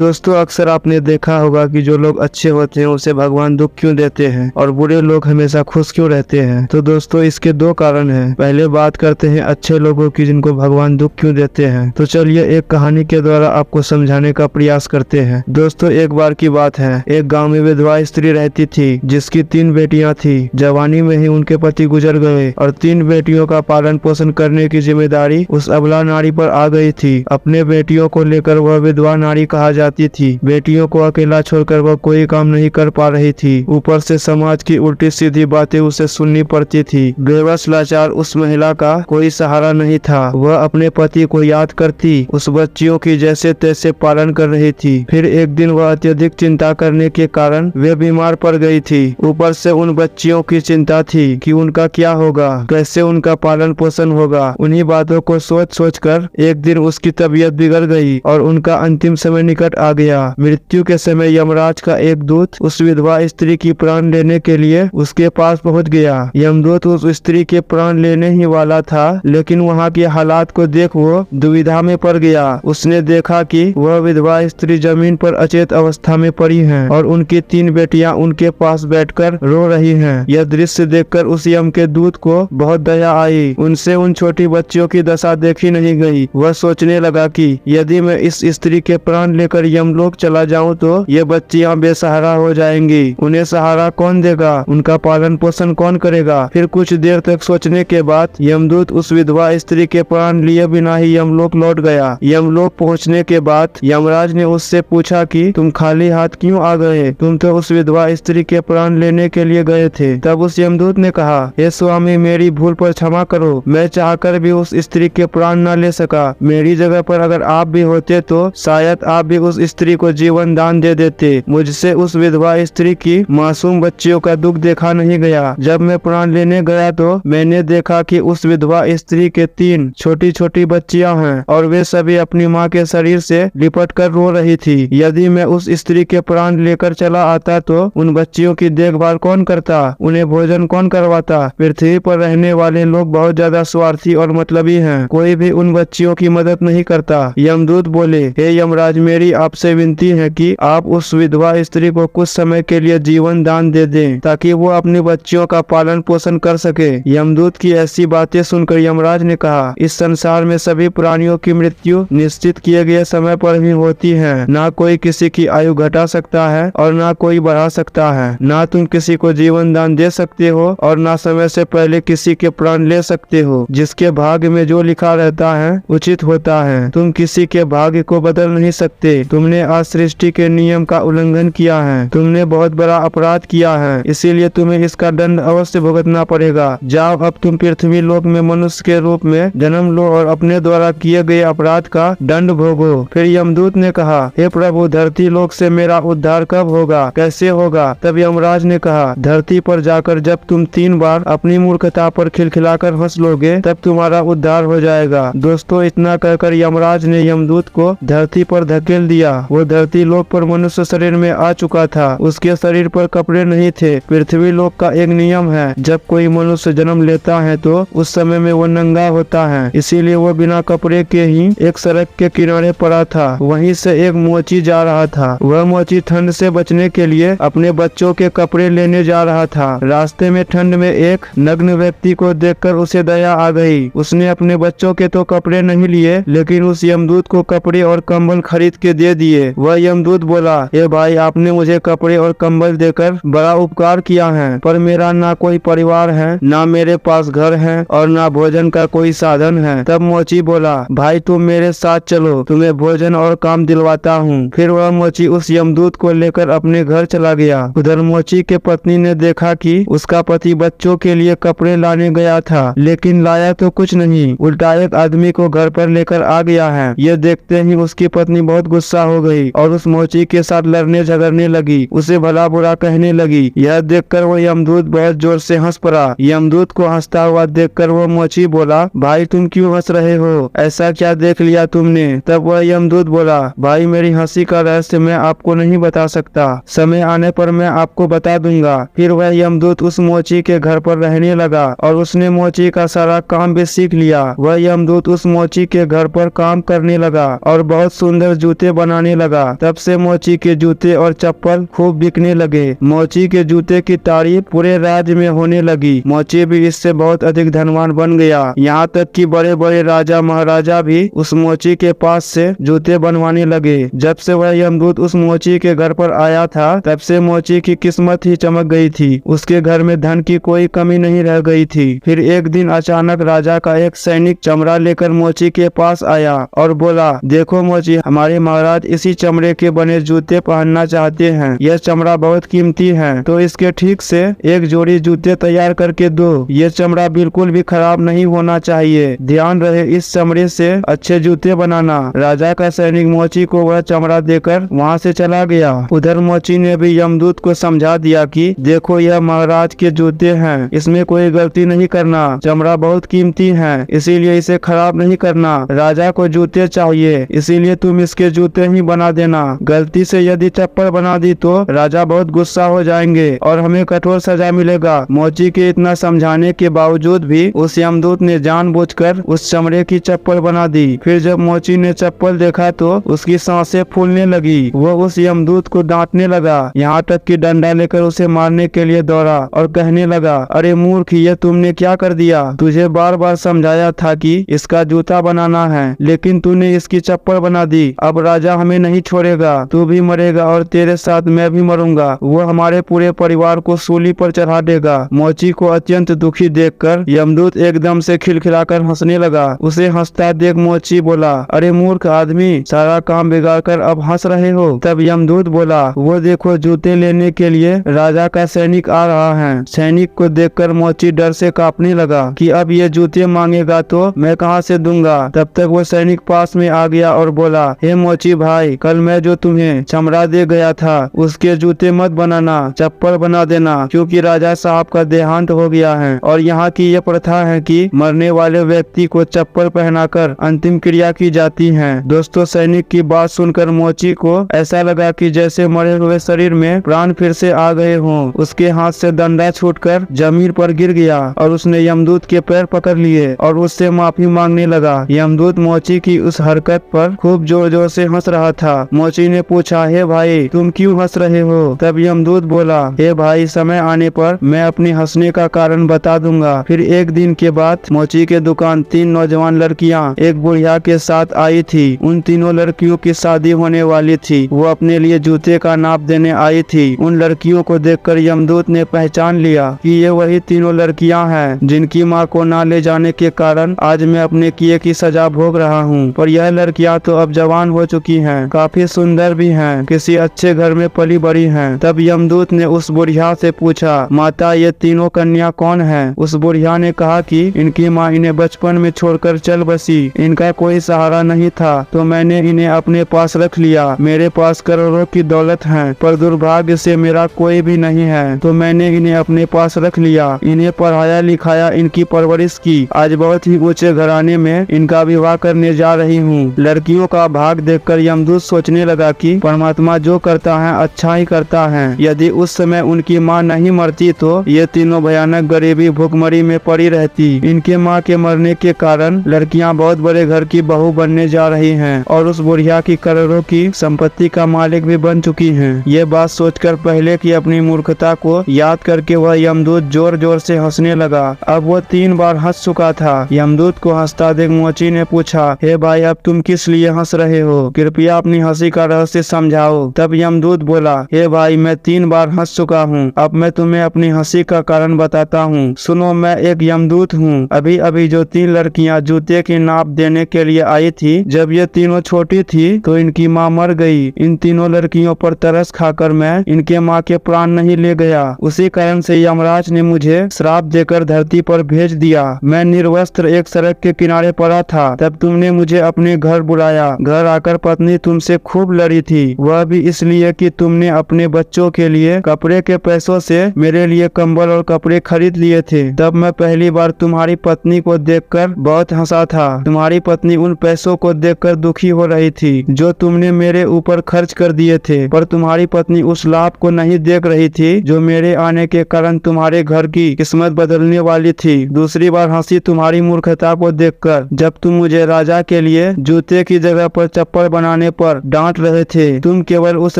दोस्तों अक्सर आपने देखा होगा कि जो लोग अच्छे होते हैं उसे भगवान दुख क्यों देते हैं और बुरे लोग हमेशा खुश क्यों रहते हैं। तो दोस्तों इसके दो कारण हैं। पहले बात करते हैं अच्छे लोगों की जिनको भगवान दुख क्यों देते हैं। तो चलिए एक कहानी के द्वारा आपको समझाने का प्रयास करते हैं। दोस्तों एक बार की बात है, एक गाँव में विधवा स्त्री रहती थी जिसकी 3 बेटियां थी। जवानी में ही उनके पति गुजर गए और 3 बेटियों का पालन पोषण करने की जिम्मेदारी उस अबला नारी पर आ गई थी। अपने बेटियों को लेकर वह विधवा नारी कहा जाती थी। बेटियों को अकेला छोड़कर वह कोई काम नहीं कर पा रही थी। ऊपर से समाज की उल्टी सीधी बातें उसे सुननी पड़ती थी। बेबस लाचार उस महिला का कोई सहारा नहीं था। वह अपने पति को याद करती उस बच्चियों की जैसे तैसे पालन कर रही थी। फिर एक दिन वह अत्यधिक चिंता करने के कारण वे बीमार पड़ गई थी। ऊपर से उन बच्चियों की चिंता थी कि उनका क्या होगा, कैसे उनका पालन पोषण होगा। उन्हीं बातों को सोच सोच कर एक दिन उसकी तबीयत बिगड़ गई और उनका अंतिम समय निकट आ गया। मृत्यु के समय यमराज का एक दूत उस विधवा स्त्री की प्राण लेने के लिए उसके पास पहुंच गया। यमदूत उस स्त्री के प्राण लेने ही वाला था, लेकिन वहां के हालात को देख वो दुविधा में पड़ गया। उसने देखा कि वह विधवा स्त्री जमीन पर अचेत अवस्था में पड़ी है और उनकी 3 बेटियां उनके पास बैठकर रो रही हैं। यह दृश्य देखकर उस यम के दूत को बहुत दया आई। उनसे उन छोटी बच्चियों की दशा देखी नहीं गई। वह सोचने लगा कि यदि मैं इस स्त्री के प्राण लेकर यमलोक चला जाऊं तो ये बच्चियां बेसहारा हो जाएंगी। उन्हें सहारा कौन देगा, उनका पालन पोषण कौन करेगा। फिर कुछ देर तक सोचने के बाद यमदूत उस विधवा स्त्री के प्राण लिए बिना ही यमलोक लौट गया। यमलोक पहुंचने के बाद यमराज ने उससे पूछा कि तुम खाली हाथ क्यों आ गए, तुम तो उस विधवा स्त्री के प्राण लेने के लिए गए थे। तब उस यमदूत ने कहा, हे स्वामी मेरी भूल पर क्षमा करो, मैं चाहकर भी उस स्त्री के प्राण न ले सका। मेरी जगह पर अगर आप भी होते तो शायद आप भी उस स्त्री को जीवन दान दे देते। मुझसे उस विधवा स्त्री की मासूम बच्चियों का दुख देखा नहीं गया। जब मैं प्राण लेने गया तो मैंने देखा कि उस विधवा स्त्री के 3 छोटी छोटी बच्चियां हैं और वे सभी अपनी माँ के शरीर से लिपट कर रो रही थी। यदि मैं उस स्त्री के प्राण लेकर चला आता तो उन बच्चियों की देखभाल कौन करता, उन्हें भोजन कौन करवाता। पृथ्वी पर रहने वाले लोग बहुत ज्यादा स्वार्थी और मतलबी हैं। कोई भी उन बच्चियों की मदद नहीं करता। यमदूत बोले, हे यमराज मेरी आपसे विनती है कि आप उस विधवा स्त्री को कुछ समय के लिए जीवन दान दे दें ताकि वो अपनी बच्चियों का पालन पोषण कर सके। यमदूत की ऐसी बातें सुनकर यमराज ने कहा, इस संसार में सभी प्राणियों की मृत्यु निश्चित किए गए समय पर ही होती है। ना कोई किसी की आयु घटा सकता है और ना कोई बढ़ा सकता है। ना तुम किसी को जीवन दान दे सकते हो और ना समय से पहले किसी के प्राण ले सकते हो। जिसके भाग्य में जो लिखा रहता है उचित होता है। तुम किसी के भाग्य को बदल नहीं सकते। तुमने आज सृष्टि के नियम का उल्लंघन किया है। तुमने बहुत बड़ा अपराध किया है, इसीलिए तुम्हें इसका दंड अवश्य भुगतना पड़ेगा। जाओ अब तुम पृथ्वी लोक में मनुष्य के रूप में जन्म लो और अपने द्वारा किए गए अपराध का दंड भोगो। फिर यमदूत ने कहा, हे प्रभु धरती लोक से मेरा उद्धार कब होगा, कैसे होगा। तब यमराज ने कहा, धरती पर जाकर जब तुम 3 बार अपनी मूर्खता पर खिलखिलाकर हंस लोगे तब तुम्हारा उद्धार हो जाएगा। दोस्तों इतना कहकर यमराज ने यमदूत को धरती पर धकेल दिया। वो धरती लोक पर मनुष्य शरीर में आ चुका था। उसके शरीर पर कपड़े नहीं थे। पृथ्वी लोक का एक नियम है, जब कोई मनुष्य जन्म लेता है तो उस समय में वो नंगा होता है, इसीलिए वो बिना कपड़े के ही एक सड़क के किनारे पड़ा था। वहीं से एक मोची जा रहा था। वह मोची ठंड से बचने के लिए अपने बच्चों के कपड़े लेने जा रहा था। रास्ते में ठंड में एक नग्न व्यक्ति को देखकर उसे दया आ गई। उसने अपने बच्चों के तो कपड़े नहीं लिए, लेकिन उस यमदूत को कपड़े और कंबल खरीद के दे दिए। वह यमदूत बोला, ए भाई आपने मुझे कपड़े और कंबल देकर बड़ा उपकार किया है, पर मेरा ना कोई परिवार है, ना मेरे पास घर है और ना भोजन का कोई साधन है। तब मोची बोला, भाई तुम मेरे साथ चलो, तुम्हें भोजन और काम दिलवाता हूँ। फिर वह मोची उस यमदूत को लेकर अपने घर चला गया। उधर मोची के पत्नी ने देखा कि उसका पति बच्चों के लिए कपड़े लाने गया था, लेकिन लाया तो कुछ नहीं, उल्टा एक आदमी को घर पर लेकर आ गया है। ये देखते ही उसकी पत्नी बहुत गुस्सा हो गई और उस मोची के साथ लड़ने झगड़ने लगी, उसे भला बुरा कहने लगी। यह देखकर वो यमदूत बहुत जोर से हंस पड़ा। यमदूत को हंसता हुआ देखकर वो मोची बोला, भाई तुम क्यों हंस रहे हो, ऐसा क्या देख लिया तुमने। तब वह यमदूत बोला, भाई मेरी हंसी का रहस्य मैं आपको नहीं बता सकता, समय आने पर मैं आपको बता दूंगा। फिर वह यमदूत उस मोची के घर पर रहने लगा और उसने मोची का सारा काम भी सीख लिया। वह यमदूत उस मोची के घर पर काम करने लगा और बहुत सुंदर जूते बनाने लगा। तब से मोची के जूते और चप्पल खूब बिकने लगे। मोची के जूते की तारीफ पूरे राज्य में होने लगी। मोची भी इससे बहुत अधिक धनवान बन गया। यहाँ तक कि बड़े बड़े राजा महाराजा भी उस मोची के पास से जूते बनवाने लगे। जब से वह यमदूत उस मोची के घर पर आया था तब से मोची की किस्मत ही चमक गई थी। उसके घर में धन की कोई कमी नहीं रह गई थी। फिर एक दिन अचानक राजा का एक सैनिक चमड़ा लेकर मोची के पास आया और बोला, देखो मोची, हमारे महाराज इसी चमड़े के बने जूते पहनना चाहते हैं। यह चमड़ा बहुत कीमती है, तो इसके ठीक से एक जोड़ी जूते तैयार करके दो। ये चमड़ा बिल्कुल भी खराब नहीं होना चाहिए। ध्यान रहे इस चमड़े से अच्छे जूते बनाना। राजा का सैनिक मोची को वह चमड़ा देकर वहाँ से चला गया। उधर मोची ने भी यमदूत को समझा दिया कि देखो, यह महाराज के जूते हैं, इसमें कोई गलती नहीं करना। चमड़ा बहुत कीमती है, इसीलिए इसे खराब नहीं करना। राजा को जूते चाहिए, इसीलिए तुम इसके जूते ही बना देना। गलती से यदि चप्पल बना दी तो राजा बहुत गुस्सा हो जाएंगे और हमें कठोर सजा मिलेगा। मोची के इतना समझाने के बावजूद भी उस यमदूत ने जानबूझकर उस चमड़े की चप्पल बना दी। फिर जब मोची ने चप्पल देखा तो उसकी सांसें फूलने लगी। वो उस यमदूत को डांटने लगा, यहाँ तक कि डंडा लेकर उसे मारने के लिए दौड़ा और कहने लगा, अरे मूर्ख, ये तुमने क्या कर दिया? तुझे बार बार समझाया था कि इसका जूता बनाना है, लेकिन तूने इसकी चप्पल बना दी। अब राजा हमें नहीं छोड़ेगा, तू भी मरेगा और तेरे साथ मैं भी मरूंगा। वो हमारे पूरे परिवार को सूली पर चढ़ा देगा। मोची को अत्यंत दुखी देखकर यमदूत एकदम से खिलखिलाकर हंसने लगा। उसे हंसता देख मोची बोला, अरे मूर्ख आदमी, सारा काम बिगाड़ कर अब हंस रहे हो? तब यमदूत बोला, वो देखो, जूते लेने के लिए राजा का सैनिक आ रहा है। सैनिक को देखकर मोची डर से कांपने लगा कि अब ये जूते मांगेगा तो मैं कहाँ से दूंगा। तब तक वो सैनिक पास में आ गया और बोला, हे मोची भाई, कल मैं जो तुम्हें चमड़ा दे गया था उसके जूते मत बनाना, चप्पल बना देना, क्योंकि राजा साहब का देहांत हो गया है और यहाँ की ये प्रथा है कि मरने वाले व्यक्ति को चप्पल पहनाकर अंतिम क्रिया की जाती है। दोस्तों, सैनिक की बात सुनकर मोची को ऐसा लगा कि जैसे मरे हुए शरीर में प्राण फिर से आ गए हों। उसके हाथ से डंडा छूटकर जमीन पर गिर गया और उसने यमदूत के पैर पकड़ लिए और उससे माफी मांगने लगा। यमदूत मोची की उस हरकत पर खूब जोर जोर से हंस रहा था। मोची ने पूछा, हे भाई, तुम क्यों हंस रहे हो? तब यमदूत बोला, हे भाई, समय आने पर मैं अपने हंसने का कारण बता दूंगा। फिर एक दिन के बाद मोची के दुकान 3 नौजवान लड़कियां एक बुढ़िया के साथ आई थी। उन तीनों लड़कियों की शादी होने वाली थी। वो अपने लिए जूते का नाप देने आई थी। उन लड़कियों को देखकर यमदूत ने पहचान लिया कि ये वही तीनों लड़कियां हैं जिनकी मां को ना ले जाने के कारण आज मैं अपने किए की सजा भोग रहा हूं। पर यह लड़कियां तो अब जवान हो चुकी हैं, काफी सुंदर भी हैं, किसी अच्छे घर में पली बड़ी हैं। तब यमदूत ने उस बुढ़िया से पूछा, माता, ये तीनों कन्या कौन है? उस बुढ़िया ने कहा कि इनकी माँ इन्हें बचपन में छोड़कर चल बसी। इनका कोई सहारा नहीं था तो मैंने इन्हें अपने पास रख लिया। मेरे पास करोड़ों की दौलत है, पर दुर्भाग्य से मेरा कोई भी नहीं है, तो मैंने इन्हें अपने पास रख लिया। इन्हें पढ़ाया लिखाया, इनकी परवरिश की। आज बहुत ही ऊंचे घराने में इनका विवाह करने जा रही हूँ। लड़कियों का भाग देखकर यमदूत सोचने लगा कि परमात्मा जो करता है अच्छा ही करता है। यदि उस समय उनकी माँ नहीं मरती तो ये तीनों भयानक गरीबी भुखमरी में पड़ी रहती। इनके माँ के मरने के कारण लड़कियाँ बहुत बड़े घर की बहू बनने जा रही हैं और उस बुढ़िया की करोड़ों की संपत्ति का मालिक भी बन चुकी हैं। ये बात सोचकर पहले की अपनी मूर्खता को याद करके वह यमदूत जोर जोर से हंसने लगा। अब वो 3 बार हंस चुका था। यमदूत को हंसता देख मोची ने पूछा, हे भाई, अब तुम किस लिए हंस रहे हो? कृपया अपनी हंसी का रहस्य समझाओ। तब यमदूत बोला, हे भाई, मैं 3 बार हंस चुका हूँ। अब मैं तुम्हें अपनी हंसी का कारण बताता हूँ। सुनो, मैं एक यमदूत हूँ। अभी अभी जो 3 लड़कियाँ जूते की नाप देने के लिए आई थी, जब ये तीनों छोटी थी तो इनकी माँ मर गई। इन तीनों लड़कियों पर तरस खाकर मैं इनके माँ के प्राण नहीं ले गया। उसी कारण से यमराज ने मुझे श्राप देकर धरती पर भेज दिया। मैं निर्वस्त्र एक सड़क के किनारे पड़ा था, तब तुमने मुझे अपने घर बुलाया। घर आकर पत्नी तुमसे खूब लड़ी थी, वह भी इसलिए कि तुमने अपने बच्चों के लिए कपड़े के पैसों से मेरे लिए कंबल और कपड़े खरीद लिए थे। तब मैं पहली बार तुम्हारी पत्नी को देखकर बहुत हंसा था। तुम्हारी पत्नी उन पैसों को देखकर दुखी हो रही थी जो तुमने मेरे ऊपर खर्च कर दिए थे, पर तुम्हारी पत्नी उस लाभ को नहीं देख रही थी जो मेरे आने के कारण तुम्हारे घर की किस्मत बदलने वाली थी। दूसरी बार हंसी तुम्हारी मूर्खता को देखकर, जब तुम मुझे राजा के लिए जूते की जगह पर चप्पल बनाने आने पर डांट रहे थे। तुम केवल उस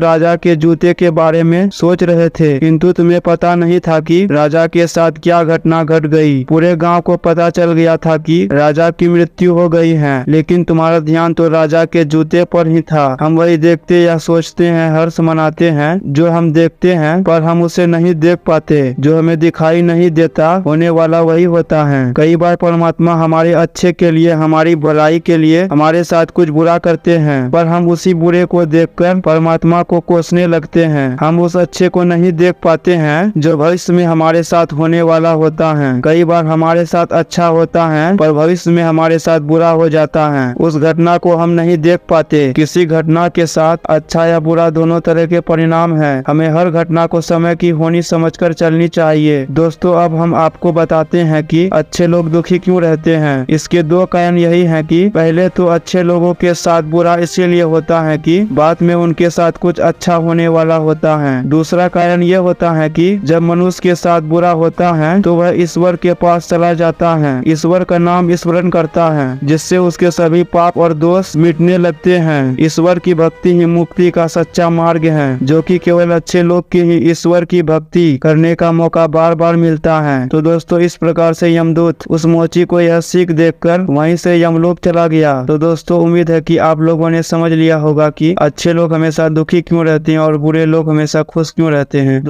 राजा के जूते के बारे में सोच रहे थे, किंतु तुम्हें पता नहीं था कि राजा के साथ क्या घटना घट गई। पूरे गांव को पता चल गया था कि राजा की मृत्यु हो गई है, लेकिन तुम्हारा ध्यान तो राजा के जूते पर ही था। हम वही देखते या सोचते हैं, हर्ष मनाते हैं जो हम देखते हैं, पर हम उसे नहीं देख पाते। जो हमें दिखाई नहीं देता होने वाला वही होता है। कई बार परमात्मा हमारे अच्छे के लिए, हमारी भलाई के लिए हमारे साथ कुछ बुरा करते हैं, पर हम उसी बुरे को देखकर परमात्मा को कोसने लगते हैं। हम उस अच्छे को नहीं देख पाते हैं जो भविष्य में हमारे साथ होने वाला होता है। कई बार हमारे साथ अच्छा होता है पर भविष्य में हमारे साथ बुरा हो जाता है। उस घटना को हम नहीं देख पाते। किसी घटना के साथ अच्छा या बुरा दोनों तरह के परिणाम हैं। हमें हर घटना को समय की होनी समझकर चलनी चाहिए। दोस्तों, अब हम आपको बताते हैं कि अच्छे लोग दुखी क्यों रहते हैं। इसके दो कारण यही हैं कि पहले तो अच्छे लोगों के साथ बुरा इसीलिए होता है कि बाद में उनके साथ कुछ अच्छा होने वाला होता है। दूसरा कारण यह होता है कि जब मनुष्य के साथ बुरा होता है तो वह ईश्वर के पास चला जाता है, ईश्वर का नाम स्मरण करता है, जिससे उसके सभी पाप और दोष मिटने लगते हैं। ईश्वर की भक्ति ही मुक्ति का सच्चा मार्ग है, जो कि केवल अच्छे लोग की ही ईश्वर की भक्ति करने का मौका बार बार मिलता है। तो दोस्तों, इस प्रकार से यमदूत उस मोची को यह सीख देकर वहीं से यमलोक चला गया। तो दोस्तों, उम्मीद है कि आप लोगों ने समझ लिया होगा कि अच्छे लोग हमेशा दुखी क्यों रहते हैं और बुरे लोग हमेशा खुश क्यों रहते हैं।